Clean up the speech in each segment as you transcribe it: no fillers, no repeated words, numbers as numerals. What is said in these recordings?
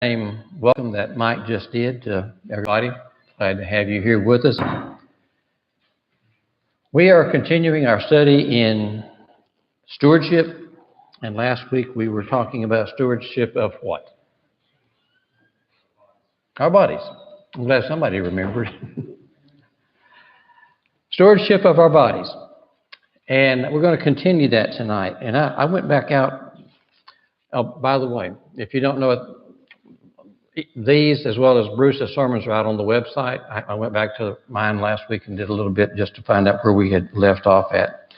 Same welcome that Mike just did to everybody. Glad to have you here with us. We are continuing our study in stewardship, and last week we were talking about stewardship of what? Our bodies. I'm glad somebody remembered. Stewardship of our bodies. And we're going to continue that tonight. And I went back out. Oh, by the way, if you don't know it, these, as well as Bruce's sermons, are out on the website. I went back to mine last week and did a little bit just to find out where we had left off at.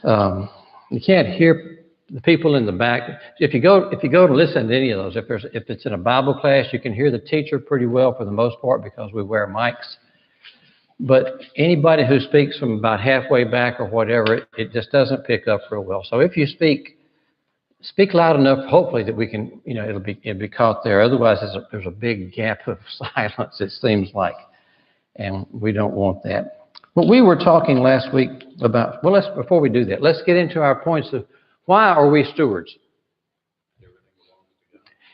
You can't hear the people in the back. If you go to listen to any of those, if it's in a Bible class, you can hear the teacher pretty well for the most part because we wear mics. But anybody who speaks from about halfway back or whatever, it just doesn't pick up real well. So if you speak loud enough, hopefully that we can, it'll be caught there. Otherwise, there's a big gap of silence, it seems like, and we don't want that. But we were talking last week about, before we do that, let's get into our points of why are we stewards?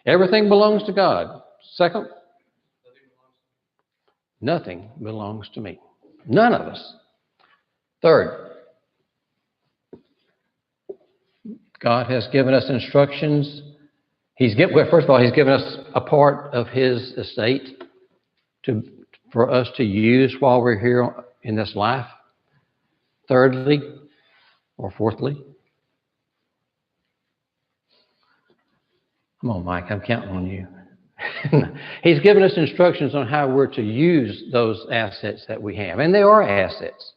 Everything belongs to God. Second, nothing belongs to me. None of us. Third, God has given us instructions. First of all, He's given us a part of His estate for us to use while we're here in this life. Thirdly, or fourthly, come on, Mike, I'm counting on you. He's given us instructions on how we're to use those assets that we have, and they are assets.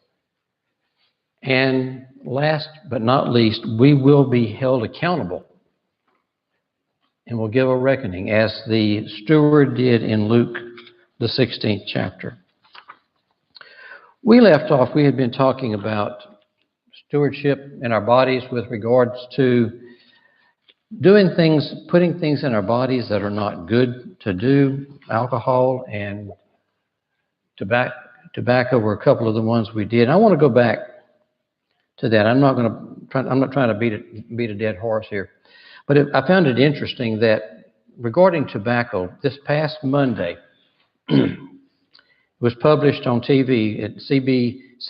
And last but not least, we will be held accountable and will give a reckoning, as the steward did in Luke, the 16th chapter. We left off, we had been talking about stewardship in our bodies with regards to putting things in our bodies that are not good to do. Alcohol and tobacco were a couple of the ones we did. I want to go back to that. I'm not trying to beat a dead horse here, but I found it interesting that regarding tobacco, this past Monday it was published on TV at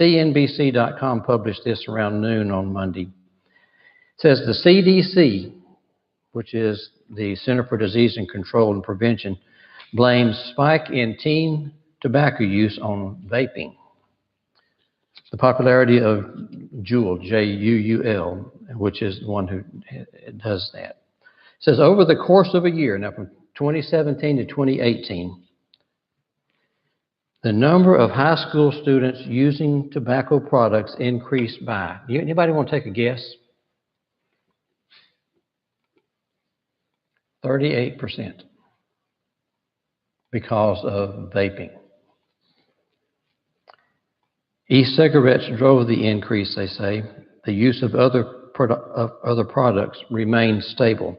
CNBC.com. Published this around noon on Monday. It says the CDC, which is the Center for Disease and Control and Prevention, blames spike in teen tobacco use on vaping. The popularity of Juul, Juul, which is the one who does that. It says over the course of a year, now from 2017 to 2018, the number of high school students using tobacco products increased by, anybody want to take a guess? 38%, because of vaping. E-cigarettes drove the increase, they say. The use of other products remained stable.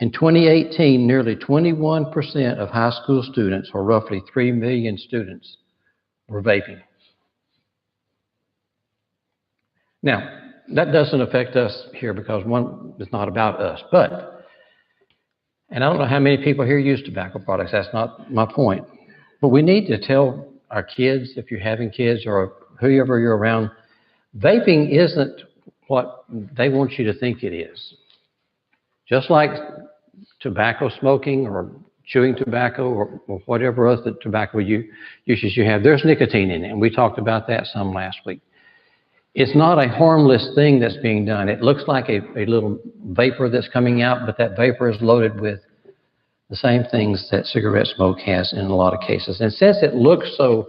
In 2018, nearly 21% of high school students, or roughly 3 million students, were vaping. Now, that doesn't affect us here because one, it's not about us, and I don't know how many people here use tobacco products. That's not my point. But we need to tell our kids, if you're having kids or whoever you're around, vaping isn't what they want you to think it is. Just like tobacco smoking or chewing tobacco or whatever other tobacco uses you have, there's nicotine in it, and we talked about that some last week. It's not a harmless thing that's being done. It looks like a little vapor that's coming out, but that vapor is loaded with the same things that cigarette smoke has in a lot of cases. And since it looks so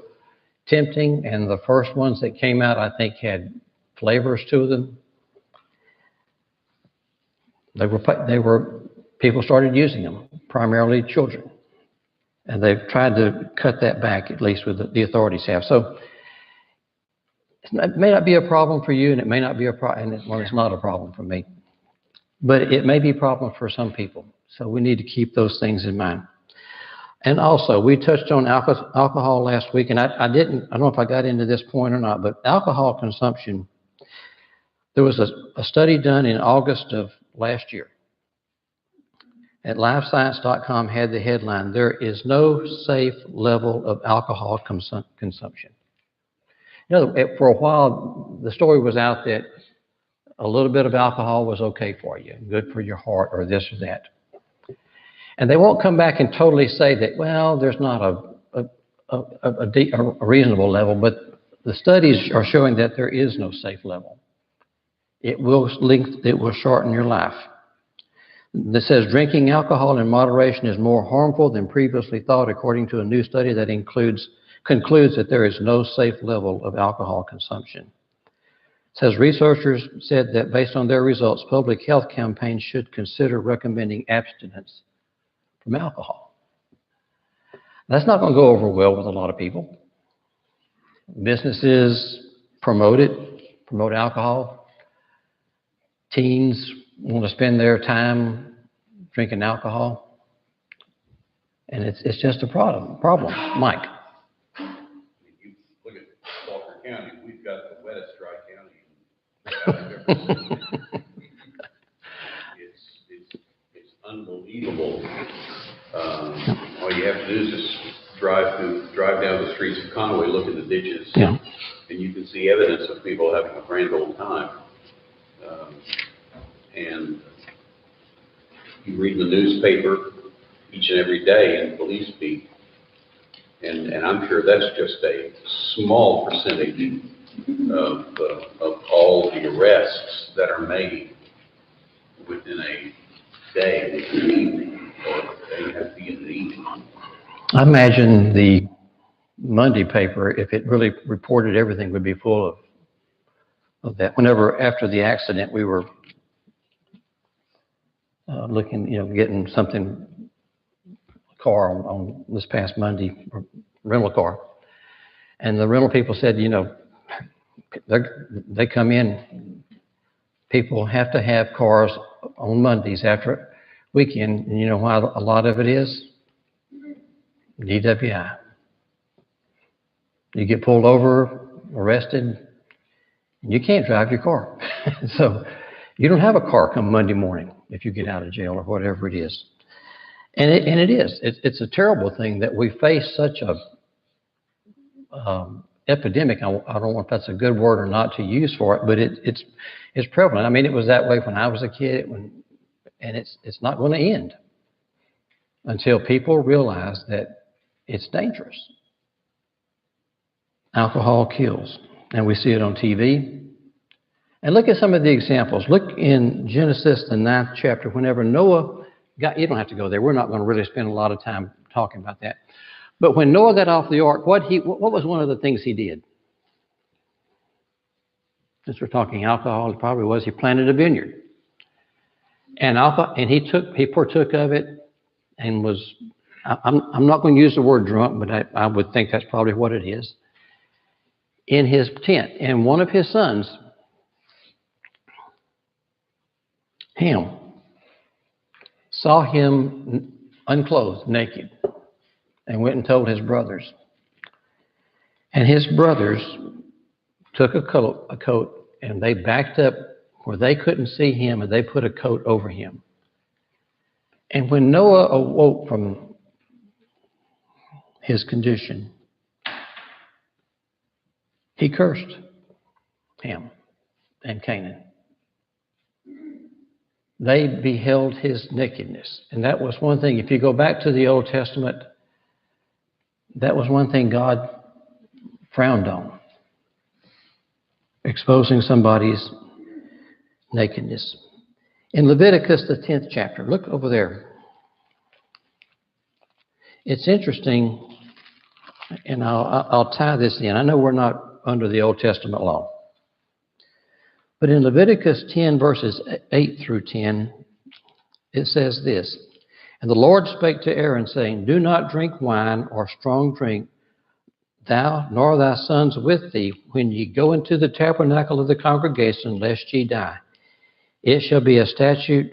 tempting, and the first ones that came out, I think, had flavors to them, people started using them, primarily children. And they've tried to cut that back, at least with the authorities have. So it may not be a problem for you, and it may not be a problem, and it's not a problem for me. But it may be a problem for some people. So we need to keep those things in mind. And also, we touched on alcohol last week, and I don't know if I got into this point or not, but alcohol consumption, there was a study done in August of last year. at LifeScience.com had the headline, "There is no safe level of alcohol consumption." You know, for a while, the story was out that a little bit of alcohol was okay for you, good for your heart or this or that. And they won't come back and totally say that, well, there's not a reasonable level, but the studies are showing that there is no safe level. It will shorten your life. This says drinking alcohol in moderation is more harmful than previously thought, according to a new study that concludes that there is no safe level of alcohol consumption. It says researchers said that based on their results, public health campaigns should consider recommending abstinence from alcohol. That's not going to go over well with a lot of people. Businesses promote alcohol. Teens want to spend their time drinking alcohol. And it's just a problem. Mike. You look at Walker County, we've got the wettest dry county it's unbelievable. All you have to do is just drive down the streets of Conway, look in the ditches, and you can see evidence of people having a grand old time. And you read in the newspaper each and every day in police speak, and I'm sure that's just a small percentage of all the arrests that are made within a day, within an evening, or they have to be in the evening. I imagine the Monday paper, if it really reported everything, would be full of that. Whenever after the accident, we were looking, getting something, car on this past Monday, rental car. And the rental people said, they come in, people have to have cars on Mondays after weekend. And you know why a lot of it is? DWI. You get pulled over, arrested, you can't drive your car. So you don't have a car come Monday morning if you get out of jail or whatever it is. And it is. It's a terrible thing that we face such a epidemic. I don't know if that's a good word or not to use for it, but it's prevalent. I mean, it was that way when I was a kid, and it's not going to end until people realize that it's dangerous. Alcohol kills, and we see it on TV. And look at some of the examples. Look in Genesis, the 9th chapter, whenever Noah you don't have to go there. We're not going to really spend a lot of time talking about that. But when Noah got off the ark, what was one of the things he did? Since we're talking alcohol, it probably was he planted a vineyard. And he partook of it and was, I'm not going to use the word drunk, but I would think that's probably what it is, in his tent. And one of his sons, Ham, saw him unclothed, naked, and went and told his brothers. And his brothers took a coat, and they backed up where they couldn't see him, and they put a coat over him. And when Noah awoke from his condition, he cursed Ham and Canaan. They beheld his nakedness. And that was one thing, if you go back to the Old Testament, that was one thing God frowned on. Exposing somebody's nakedness. In Leviticus, the 10th chapter, look over there. It's interesting, and I'll tie this in. I know we're not under the Old Testament law. But in Leviticus 10, verses 8 through 10, it says this, "And the Lord spake to Aaron, saying, Do not drink wine or strong drink, thou nor thy sons with thee, when ye go into the tabernacle of the congregation, lest ye die. It shall be a statute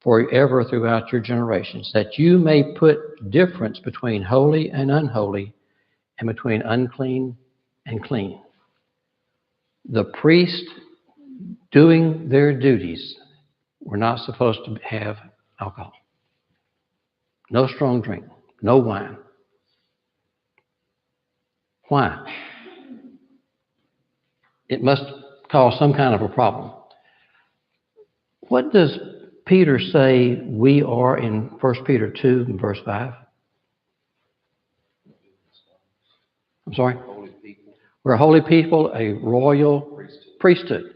forever throughout your generations, that you may put difference between holy and unholy, and between unclean and clean." The priest doing their duties were not supposed to have alcohol. No strong drink. No wine. Why? It must cause some kind of a problem. What does Peter say we are in 1 Peter 2 and verse 5? I'm sorry? We're a holy people, a royal priesthood.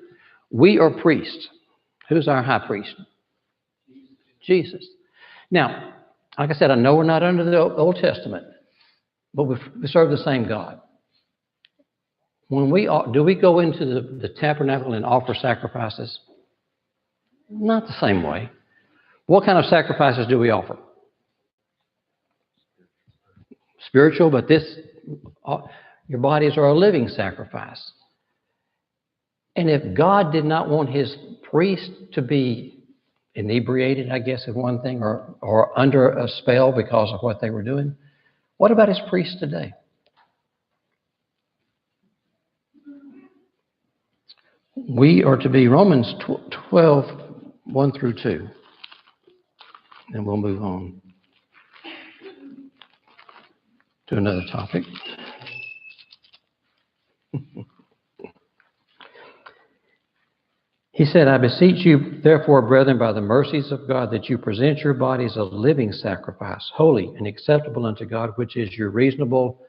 We are priests. Who's our high priest? Jesus. Now, like I said, I know we're not under the Old Testament, but we serve the same God. When do we go into the tabernacle and offer sacrifices? Not the same way. What kind of sacrifices do we offer? Spiritual, but your bodies are a living sacrifice. And if God did not want his priest to be inebriated, I guess is one thing, or under a spell because of what they were doing, what about his priests today? We are to be Romans 12, 1 through 2. And we'll move on to another topic. He said, I beseech you, therefore, brethren, by the mercies of God, that you present your bodies a living sacrifice, holy and acceptable unto God, which is your reasonable,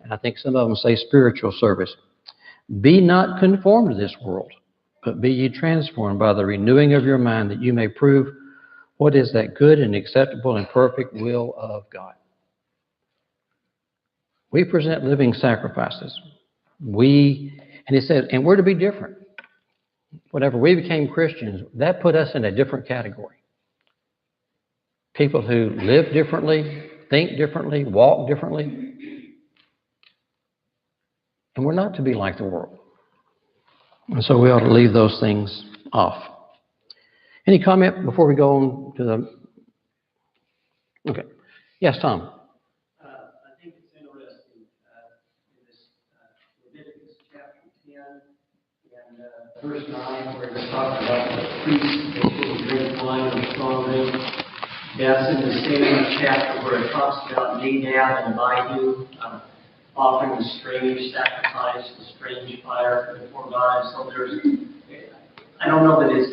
and I think some of them say spiritual service. Be not conformed to this world, but be ye transformed by the renewing of your mind, that you may prove what is that good and acceptable and perfect will of God. We present living sacrifices. And he said, and we're to be different. Whenever we became Christians, that put us in a different category. People who live differently, think differently, walk differently. And we're not to be like the world. And so we ought to leave those things off. Any comment before we go on to the... Okay. Yes, Tom. I think it's interesting in this Leviticus chapter 10 and verse 9, where it's talking about the priests who drink wine and strong drink. That's in the same chapter where it talks about Nadab and Abihu offering the strange sacrifice, the strange fire before God. So I don't know that it's,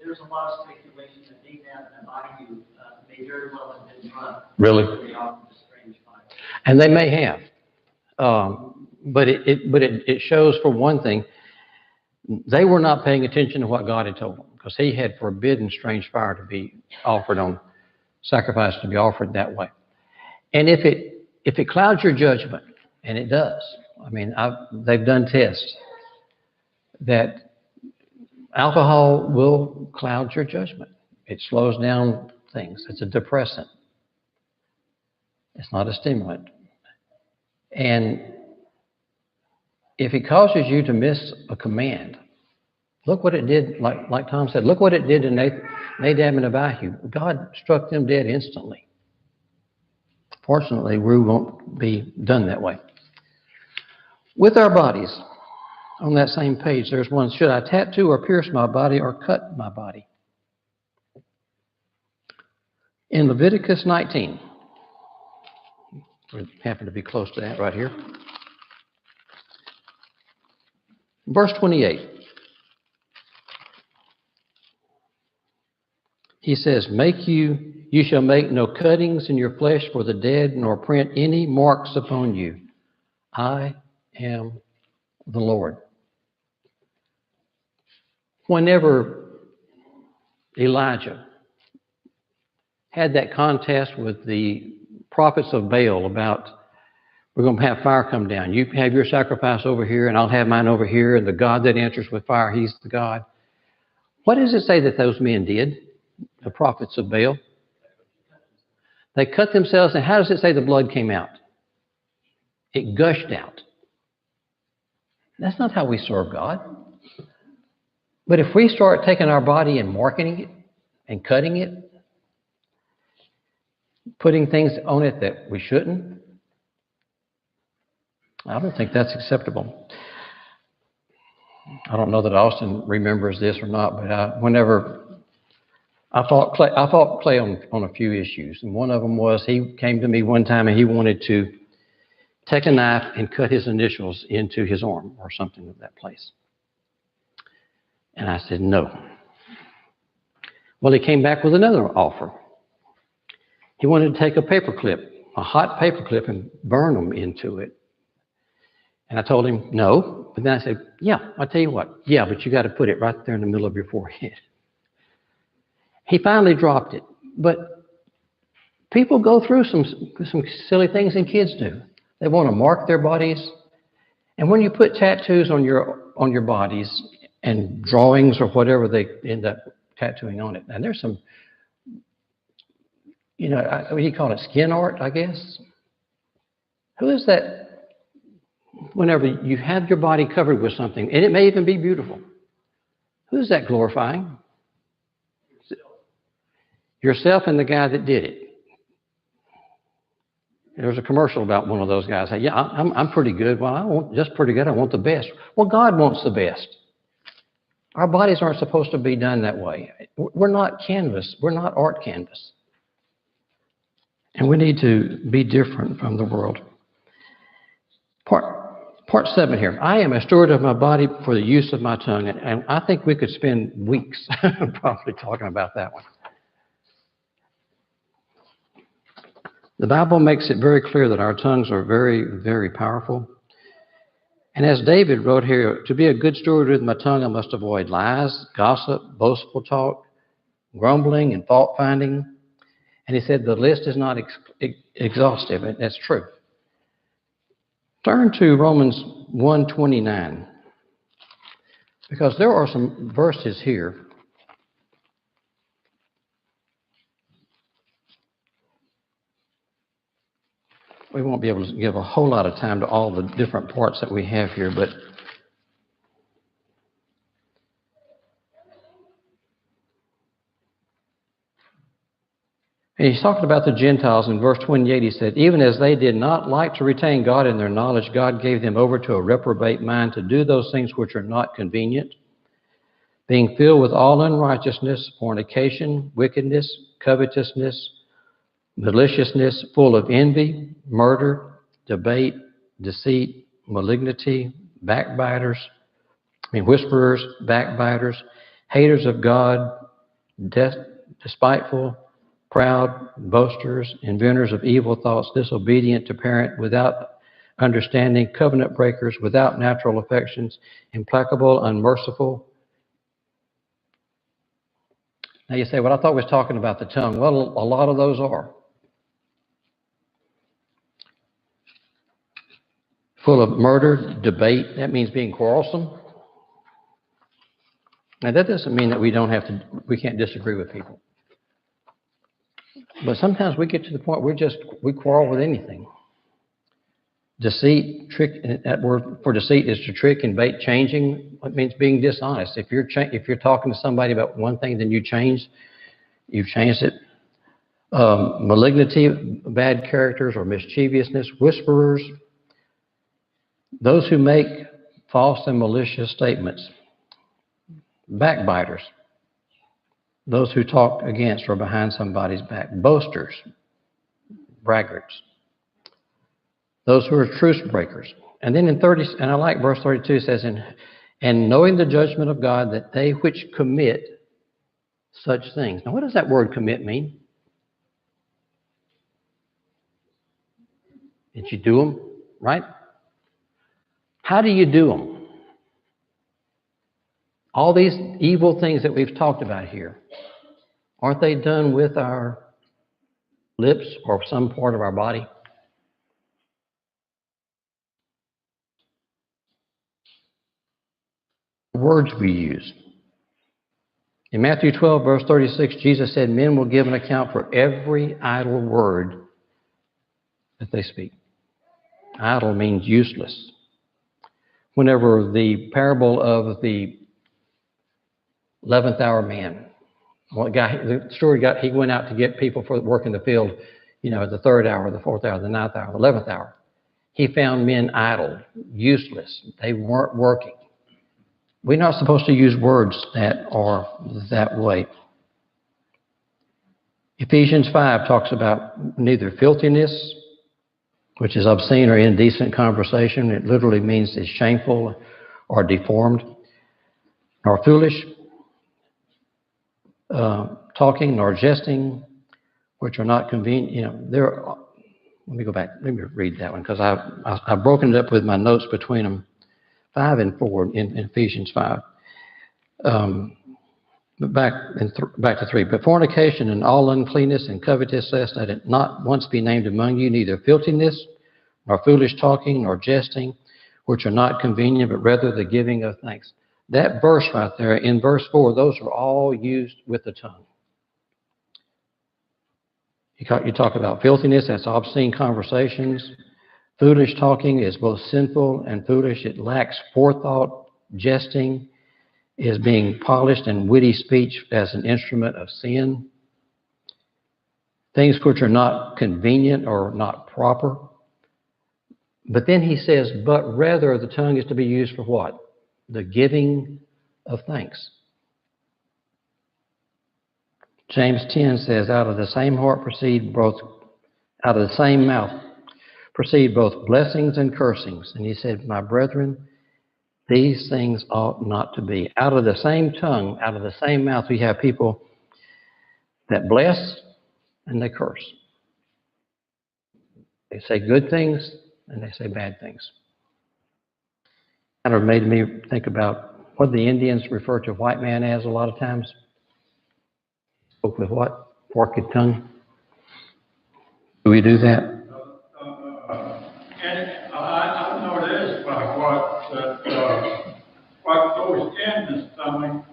there's a lot of speculation that Nadab and Abihu may very well have been drunk. Really? When they offered the strange fire. And they may have. But it shows, for one thing, they were not paying attention to what God had told them, because he had forbidden strange fire to be offered on sacrifice, to be offered that way. And if it clouds your judgment, and it does, I mean, they've done tests that alcohol will cloud your judgment. It slows down things. It's a depressant. It's not a stimulant. And if it causes you to miss a command, look what it did, like Tom said, look what it did to Nadab and Abihu. God struck them dead instantly. Fortunately, we won't be done that way. With our bodies, on that same page, there's one, should I tattoo or pierce my body or cut my body? In Leviticus 19, we happen to be close to that right here. Verse 28. He says, you shall make no cuttings in your flesh for the dead, nor print any marks upon you. I am the Lord. Whenever Elijah had that contest with the prophets of Baal about, we're going to have fire come down. You have your sacrifice over here, and I'll have mine over here, and the God that answers with fire, he's the God. What does it say that those men did, the prophets of Baal? They cut themselves, and how does it say the blood came out? It gushed out. That's not how we serve God. But if we start taking our body and marking it and cutting it, putting things on it that we shouldn't, I don't think that's acceptable. I don't know that Austin remembers this or not, but whenever I fought Clay on a few issues. And one of them was he came to me one time and he wanted to take a knife and cut his initials into his arm or something of that place. And I said, no. Well, he came back with another offer. He wanted to take a hot paper clip, and burn them into it. And I told him, no. But then I said, yeah, I'll tell you what. Yeah, but you got to put it right there in the middle of your forehead. He finally dropped it. But people go through some silly things, and kids do. They want to mark their bodies. And when you put tattoos on your bodies and drawings or whatever they end up tattooing on it, and there's some, what do you call it, skin art, I guess? Who is that? Whenever you have your body covered with something, and it may even be beautiful, who's that glorifying? Yourself and the guy that did it. There was a commercial about one of those guys. Hey, yeah, I'm pretty good. Well, I want just pretty good. I want the best. Well, God wants the best. Our bodies aren't supposed to be done that way. We're not canvas. We're not art canvas. And we need to be different from the world. Part 7 here. I am a steward of my body for the use of my tongue. And I think we could spend weeks probably talking about that one. The Bible makes it very clear that our tongues are very, very powerful. And as David wrote here, to be a good steward with my tongue, I must avoid lies, gossip, boastful talk, grumbling, and fault-finding. And he said the list is not exhaustive, and that's true. Turn to Romans 1:29, because there are some verses here we won't be able to give a whole lot of time to all the different parts that we have here, but and he's talking about the Gentiles. In verse 28, he said, even as they did not like to retain God in their knowledge, God gave them over to a reprobate mind to do those things which are not convenient, being filled with all unrighteousness, fornication, wickedness, covetousness, maliciousness, full of envy, murder, debate, deceit, malignity, whisperers, backbiters, haters of God, despiteful, proud, boasters, inventors of evil thoughts, disobedient to parent, without understanding, covenant breakers, without natural affections, implacable, unmerciful. Now you say, well, I thought we was talking about the tongue. Well, a lot of those are. Full of murder, debate, that means being quarrelsome. Now that doesn't mean that we can't disagree with people. But sometimes we get to the point we quarrel with anything. Deceit, trick, that word for deceit is to trick and bait changing. It means being dishonest. If you're talking to somebody about one thing, then you've changed it. Malignity, bad characters or mischievousness, whisperers, those who make false and malicious statements, backbiters, those who talk against or behind somebody's back, boasters, braggarts, those who are truce breakers. And then and I like verse 32, it says, and knowing the judgment of God, that they which commit such things. Now, what does that word commit mean? Did you do them, right? How do you do them? All these evil things that we've talked about here, aren't they done with our lips or some part of our body? Words we use. In Matthew 12, verse 36, Jesus said, men will give an account for every idle word that they speak. Idle means useless. Whenever the parable of the 11th hour man, the story he went out to get people for work in the field, the 3rd hour, the 4th hour, the 9th hour, the 11th hour. He found men idle, useless. They weren't working. We're not supposed to use words that are that way. Ephesians 5 talks about neither filthiness, which is obscene or indecent conversation. It literally means it's shameful or deformed, nor foolish talking, nor jesting, which are not convenient. You know, let me go back. Let me read that one because I've broken it up with my notes between them, 5 and 4 in Ephesians 5. But back to 3. But fornication and all uncleanness and covetousness, let it not once be named among you, neither filthiness, nor foolish talking, nor jesting, which are not convenient, but rather the giving of thanks. That verse right there in verse 4, those are all used with the tongue. You talk about filthiness, that's obscene conversations. Foolish talking is both sinful and foolish. It lacks forethought. Jesting is being polished and witty speech as an instrument of sin. Things which are not convenient or not proper. But then he says, but rather the tongue is to be used for what? The giving of thanks. James 10 says, out of the same mouth proceed both blessings and cursings. And he said, my brethren, these things ought not to be. Out of the same tongue, out of the same mouth, we have people that bless and they curse. They say good things and they say bad things. Kind of made me think about what the Indians refer to a white man as a lot of times. Spoke with what? Forked tongue. Do we do that? And I know this by what goes in the stomach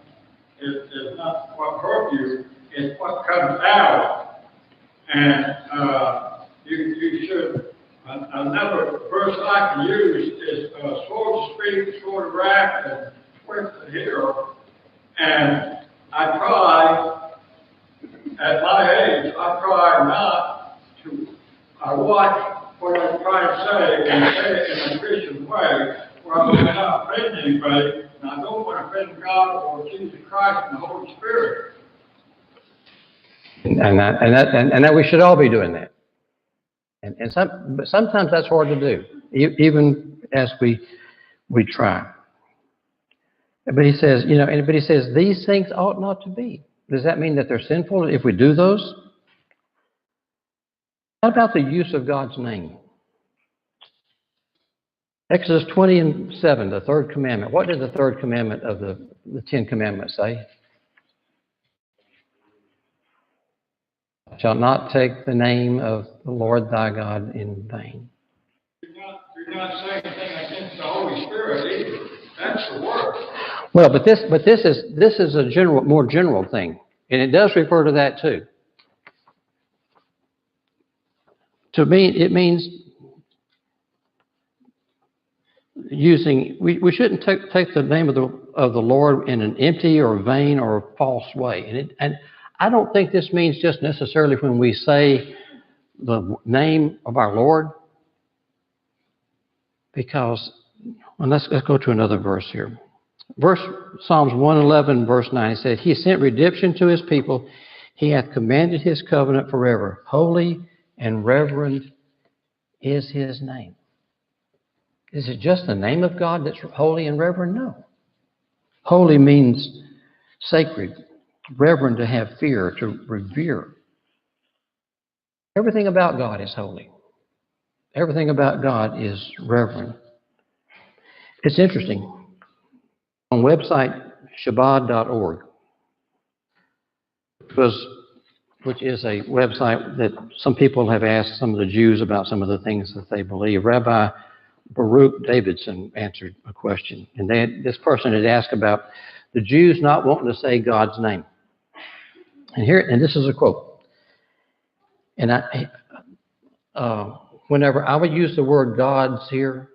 is not what hurt you, it's what comes out. And you should, another verse I can use is slow to speak, slow to wrath, and quick to hear. And I try, at my age, I watch what I'm trying to say and say it in a Christian way where I'm not offending anybody, and I don't want to offend God or Jesus Christ and the Holy Spirit. And that we should all be doing that. But sometimes that's hard to do, even as we try. But he says, these things ought not to be. Does that mean that they're sinful if we do those? What about the use of God's name? Exodus 20:7, the third commandment. What did the third commandment of the 10 Commandments say? Thou shalt not take the name of the Lord thy God in vain. You're not saying anything against the Holy Spirit either. That's the word. Well, but this is a more general thing, and it does refer to that too. To me, it means using. We shouldn't take the name of the Lord in an empty or vain or false way, and I don't think this means just necessarily when we say the name of our Lord, because let's go to another verse here. Psalms 111, verse 9 says, he sent redemption to his people. He hath commanded his covenant forever. Holy and reverend is his name. Is it just the name of God that's holy and reverend? No. Holy means sacred. Reverend, to have fear, to revere. Everything about God is holy. Everything about God is reverend. It's interesting. On website Shabbat.org, which is a website that some people have asked some of the Jews about some of the things that they believe. Rabbi Baruch Davidson answered a question, and this person had asked about the Jews not wanting to say God's name. And this is a quote. And whenever I would use the word God's here,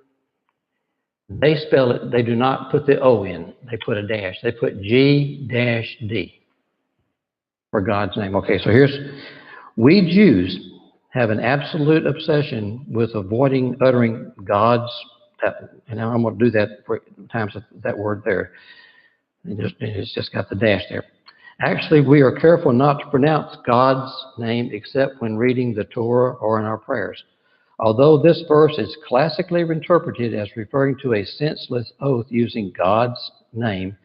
they spell it, they do not put the O in. They put a dash. They put G-D for God's name. Okay, so we Jews have an absolute obsession with avoiding uttering God's, and I'm going to do that 3 times that word there. It's just got the dash there. Actually, we are careful not to pronounce God's name except when reading the Torah or in our prayers. Although this verse is classically interpreted as referring to a senseless oath using God's name,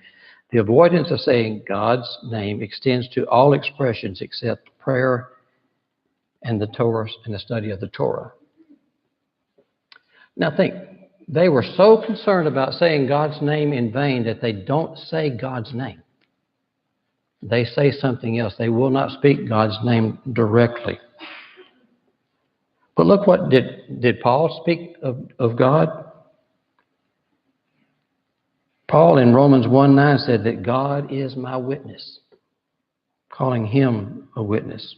the avoidance of saying God's name extends to all expressions except prayer and the Torah and the study of the Torah. Now think, they were so concerned about saying God's name in vain that they don't say God's name. They say something else. They will not speak God's name directly. But look, what did Paul speak of God? Paul in Romans 1:9 said that God is my witness, calling him a witness.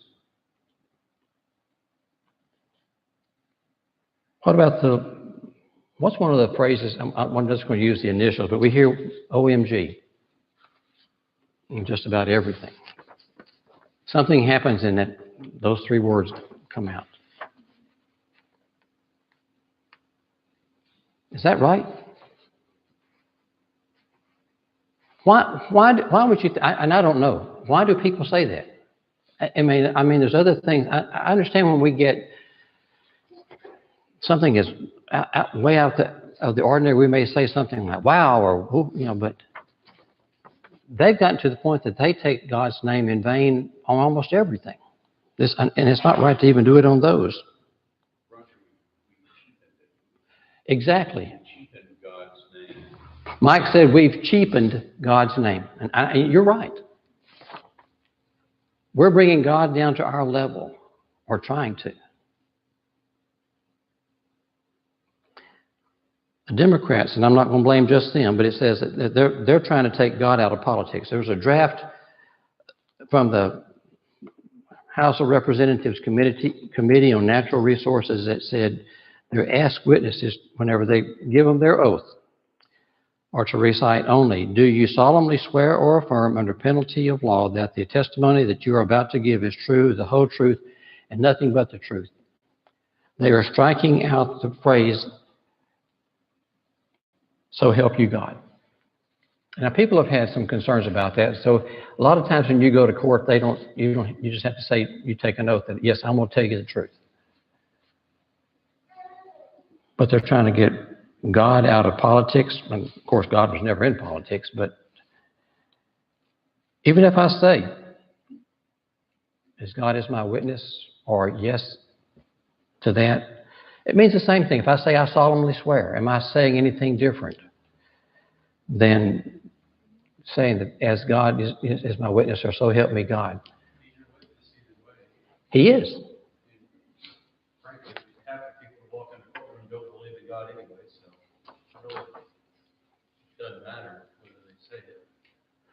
What's one of the phrases, I'm just going to use the initials, but we hear OMG in just about everything. Something happens and those three words come out. Is that right? Why would you, and I don't know, why do people say that? I mean, there's other things. I understand when we get something is way out of the ordinary, we may say something like, wow, or, but they've gotten to the point that they take God's name in vain on almost everything. And it's not right to even do it on those. Exactly. Mike said we've cheapened God's name. And you're right. We're bringing God down to our level, or trying to. The Democrats, and I'm not going to blame just them, but it says that they're trying to take God out of politics. There was a draft from the House of Representatives Committee on Natural Resources that said they're asked witnesses whenever they give them their oath, or to recite only, do you solemnly swear or affirm under penalty of law that the testimony that you are about to give is true, the whole truth, and nothing but the truth? They are striking out the phrase, so help you God. Now, people have had some concerns about that. So a lot of times when you go to court, you just have to say, you take an oath that, yes, I'm going to tell you the truth. But they're trying to get God out of politics. And of course, God was never in politics, but even if I say, as God is my witness, or yes to that, it means the same thing. If I say I solemnly swear, am I saying anything different than saying that as God is my witness, or so help me God? He is. Frankly, half the people who walk in the courtroom don't believe in God anyway, so it really doesn't matter whether they say it.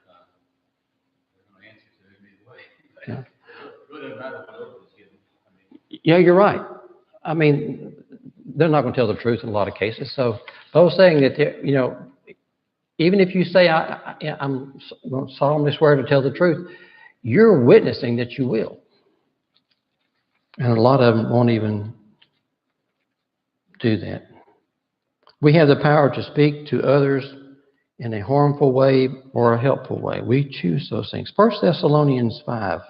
They're going to answer to him either way. Yeah. It really doesn't matter what oath is given. Yeah, you're right. I mean, they're not going to tell the truth in a lot of cases. So I was saying that, even if you say, I'm going to solemnly swear to tell the truth, you're witnessing that you will. And a lot of them won't even do that. We have the power to speak to others in a harmful way or a helpful way. We choose those things. 1 Thessalonians 5.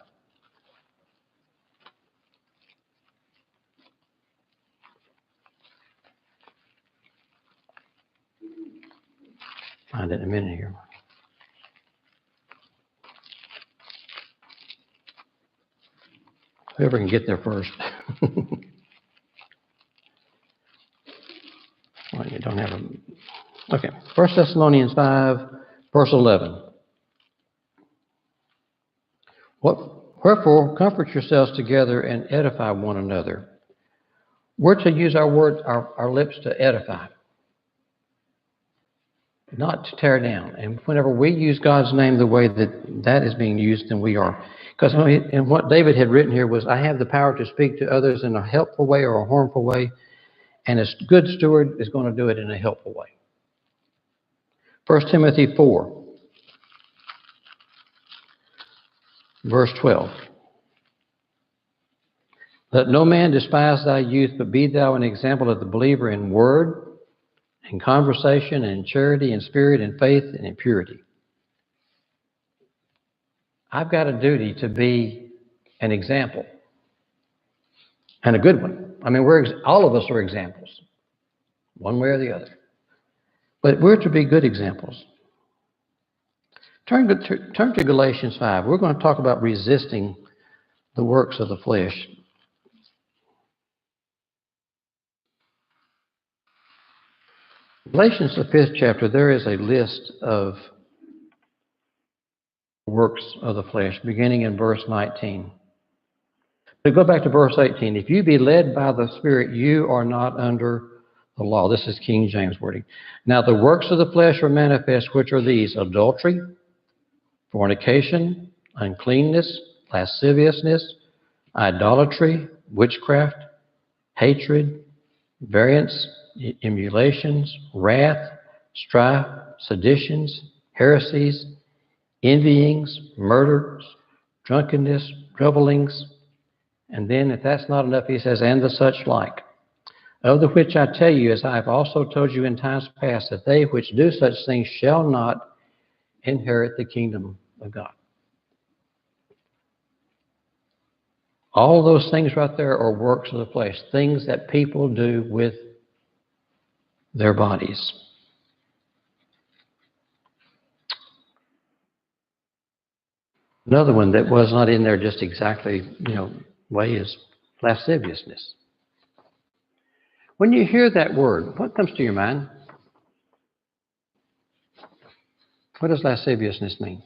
Find it in a minute here. Whoever can get there first. Well, you don't have a... Okay. 1 Thessalonians 5, verse 11. Wherefore, comfort yourselves together and edify one another. We're to use our words, our lips to edify, not to tear down. And whenever we use God's name the way that is being used, then we are. Because and what David had written here was, I have the power to speak to others in a helpful way or a harmful way, and a good steward is going to do it in a helpful way. 1 Timothy 4, verse 12. Let no man despise thy youth, but be thou an example of the believer in word, in conversation, in charity, in spirit, in faith, and in purity. I've got a duty to be an example, and a good one. I mean, all of us are examples, one way or the other. But we're to be good examples. Turn to Galatians 5. We're going to talk about resisting the works of the flesh. Galatians, the 5th chapter, there is a list of works of the flesh, beginning in verse 19. But go back to verse 18. If you be led by the Spirit, you are not under the law. This is King James wording. Now the works of the flesh are manifest, which are these: adultery, fornication, uncleanness, lasciviousness, idolatry, witchcraft, hatred, variance, emulations, wrath, strife, seditions, heresies, envyings, murders, drunkenness, revelings. And then, if that's not enough, he says, and the such like. Of the which I tell you, as I have also told you in times past, that they which do such things shall not inherit the kingdom of God. All those things right there are works of the flesh, things that people do with their bodies. Another one that was not in there just exactly, way is lasciviousness. When you hear that word, what comes to your mind? What does lasciviousness mean?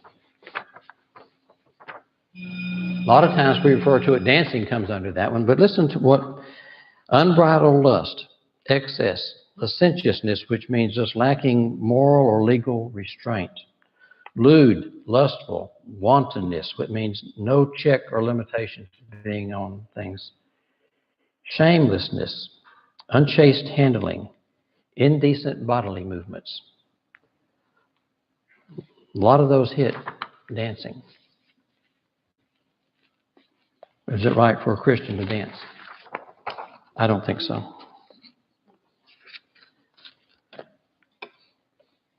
A lot of times we refer to it, dancing comes under that one, but listen to what unbridled lust, excess, licentiousness, which means just lacking moral or legal restraint. Lewd, lustful, wantonness, which means no check or limitation being on things. Shamelessness, unchaste handling, indecent bodily movements. A lot of those hit dancing. Is it right for a Christian to dance? I don't think so.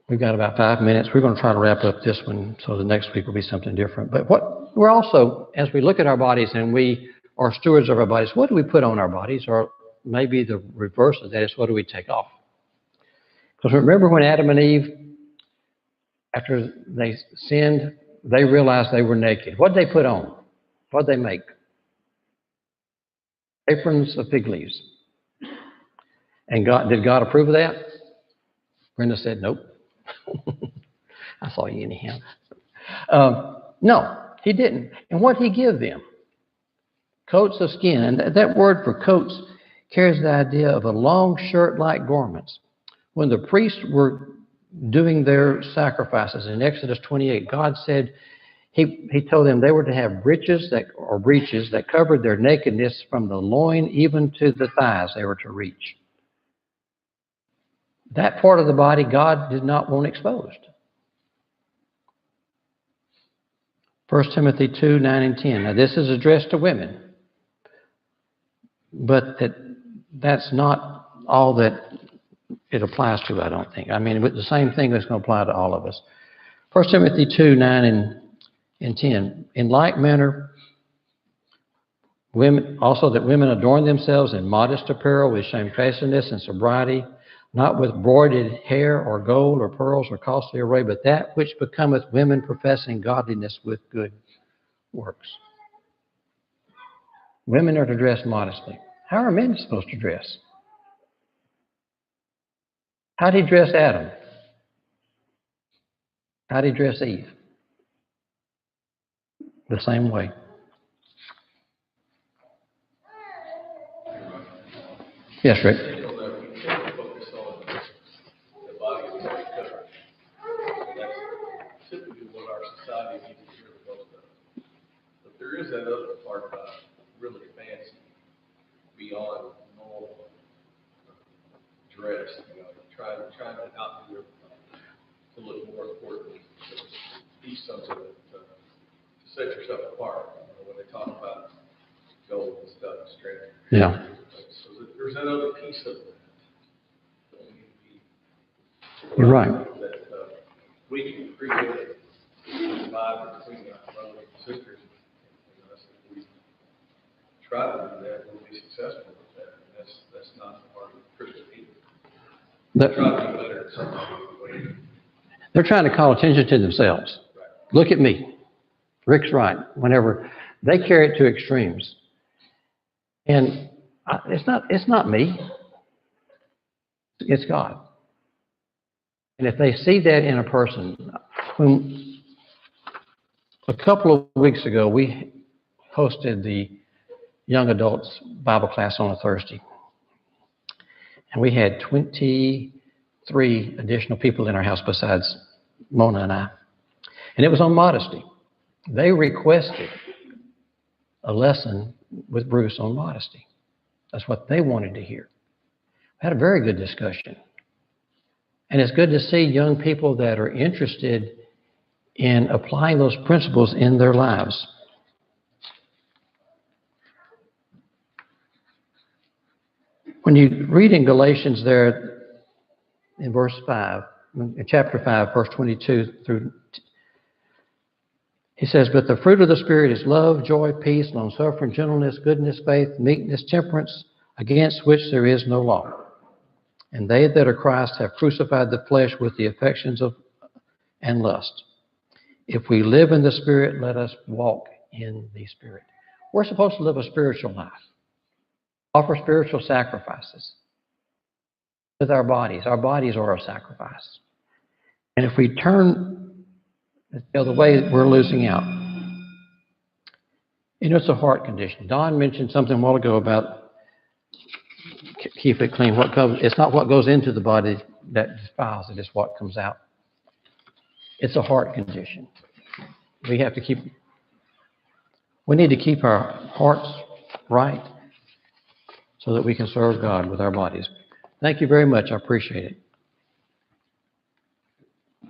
We've got about 5 minutes. We're going to try to wrap up this one so the next week will be something different. But we're also, as we look at our bodies and we are stewards of our bodies, what do we put on our bodies? Or maybe the reverse of that is, what do we take off? Because remember when Adam and Eve, after they sinned, they realized they were naked. What did they put on? What did they make? Aprons of fig leaves. And did God approve of that? Brenda said, nope. I saw you anyhow. No, he didn't. And what did he give them? Coats of skin. And that word for coats carries the idea of a long shirt-like garments. When the priests were doing their sacrifices in Exodus 28, God said, He told them they were to have breeches that covered their nakedness from the loin even to the thighs they were to reach. That part of the body God did not want exposed. 1 Timothy 2, 9 and 10. Now this is addressed to women, but that's not all that it applies to, I don't think. I mean, the same thing is going to apply to all of us. 1 Timothy 2, 9 and 10. In like manner, women adorn themselves in modest apparel with shamefacedness and sobriety, not with broidered hair or gold or pearls or costly array, but that which becometh women professing godliness with good works. Women are to dress modestly. How are men supposed to dress? How did he dress Adam? How did he dress Eve? The same way. Yes, Rick? Focus on the body as a cover. That's typically what our society needs to hear the most of. But there is that other part about really fancy, beyond normal dress, trying to outdo everybody, to look more important, to be something to set yourself apart. When they talk about gold and stuff, strength. Yeah. So there's that other piece of that. That we need to be, You're right. That we can create divide between our brothers and sisters. And if we try to do that, we'll be successful with that. And that's not the part of Christian people. That- Try to do better in some way. They're trying to call attention to themselves. Right. Look at me. Rick's right. Whenever they carry it to extremes. And it's not me. It's God. And if they see that in a person, when a couple of weeks ago, we hosted the young adults Bible class on a Thursday. And we had 23 additional people in our house besides Mona and I. And it was on modesty. They requested a lesson with Bruce on modesty. That's what they wanted to hear. We had a very good discussion. And it's good to see young people that are interested in applying those principles in their lives. When you read in Galatians there in verse 5, in chapter 5, verse 22 through, he says, "But the fruit of the Spirit is love, joy, peace, long-suffering, gentleness, goodness, faith, meekness, temperance, against which there is no law. And they that are Christ have crucified the flesh with the affections of and lust. If we live in the Spirit, let us walk in the Spirit." We're supposed to live a spiritual life, offer spiritual sacrifices with our bodies. Our bodies are a sacrifice. And if we turn the other way, we're losing out. You know, it's a heart condition. Don mentioned something a while ago about keep it clean. It's not what goes into the body that defiles it, it's what comes out. It's a heart condition. We need to keep our hearts right so that we can serve God with our bodies. Thank you very much. I appreciate it.